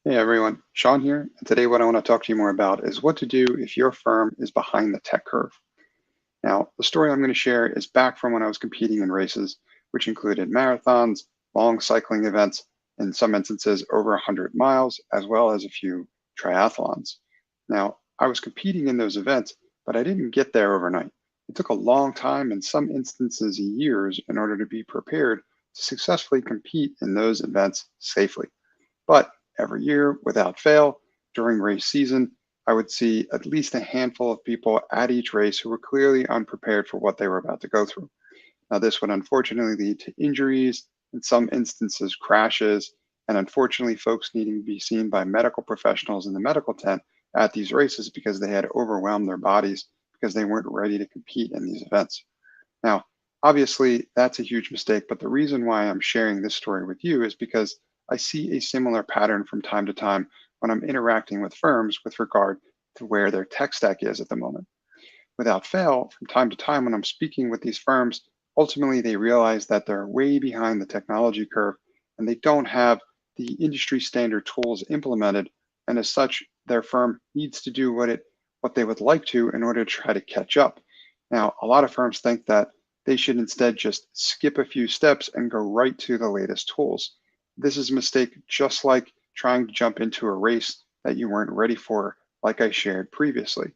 Hey everyone, Sean here, and today what I want to talk to you more about is what to do if your firm is behind the tech curve. Now, the story I'm going to share is back from when I was competing in races, which included marathons, long cycling events, in some instances over 100 miles, as well as a few triathlons. Now, I was competing in those events, but I didn't get there overnight. It took a long time, in some instances years, in order to be prepared to successfully compete in those events safely. But every year, without fail, during race season, I would see at least a handful of people at each race who were clearly unprepared for what they were about to go through. Now, this would unfortunately lead to injuries, in some instances, crashes, and unfortunately, folks needing to be seen by medical professionals in the medical tent at these races because they had overwhelmed their bodies because they weren't ready to compete in these events. Now, obviously, that's a huge mistake, but the reason why I'm sharing this story with you is because I see a similar pattern from time to time when I'm interacting with firms with regard to where their tech stack is at the moment. Without fail, from time to time when I'm speaking with these firms, ultimately they realize that they're way behind the technology curve and they don't have the industry standard tools implemented. And as such, their firm needs to do what they would like to in order to try to catch up. Now, a lot of firms think that they should instead just skip a few steps and go right to the latest tools. This is a mistake, just like trying to jump into a race that you weren't ready for, like I shared previously.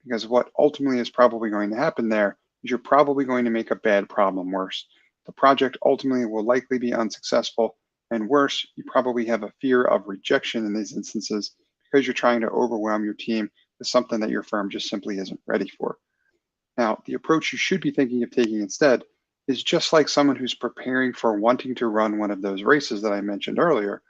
Because what ultimately is probably going to happen there is you're probably going to make a bad problem worse. The project ultimately will likely be unsuccessful, and worse, you probably have a fear of rejection in these instances because you're trying to overwhelm your team with something that your firm just simply isn't ready for. Now, the approach you should be thinking of taking instead is just like someone who's preparing for wanting to run one of those races that I mentioned earlier,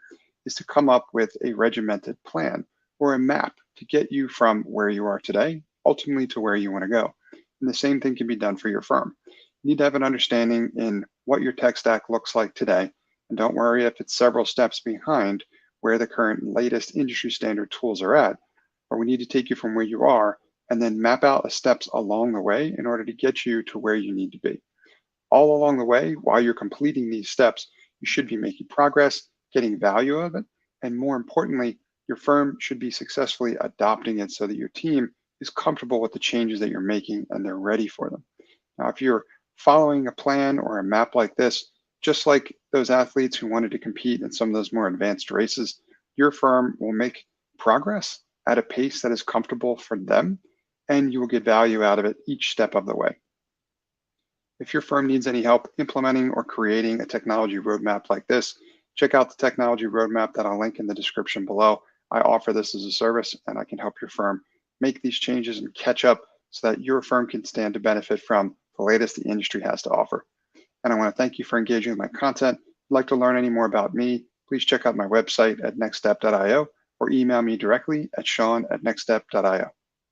is to come up with a regimented plan or a map to get you from where you are today, ultimately to where you want to go. And the same thing can be done for your firm. You need to have an understanding in what your tech stack looks like today. And don't worry if it's several steps behind where the current latest industry standard tools are at, or we need to take you from where you are and then map out the steps along the way in order to get you to where you need to be. All along the way, while you're completing these steps, you should be making progress, getting value of it, and more importantly, your firm should be successfully adopting it so that your team is comfortable with the changes that you're making and they're ready for them. Now, if you're following a plan or a map like this, just like those athletes who wanted to compete in some of those more advanced races, your firm will make progress at a pace that is comfortable for them, and you will get value out of it each step of the way. If your firm needs any help implementing or creating a technology roadmap like this, check out the technology roadmap that I'll link in the description below. I offer this as a service and I can help your firm make these changes and catch up so that your firm can stand to benefit from the latest the industry has to offer. And I want to thank you for engaging with my content. If you'd like to learn any more about me, please check out my website at nextstep.io or email me directly at sean@nextstep.io.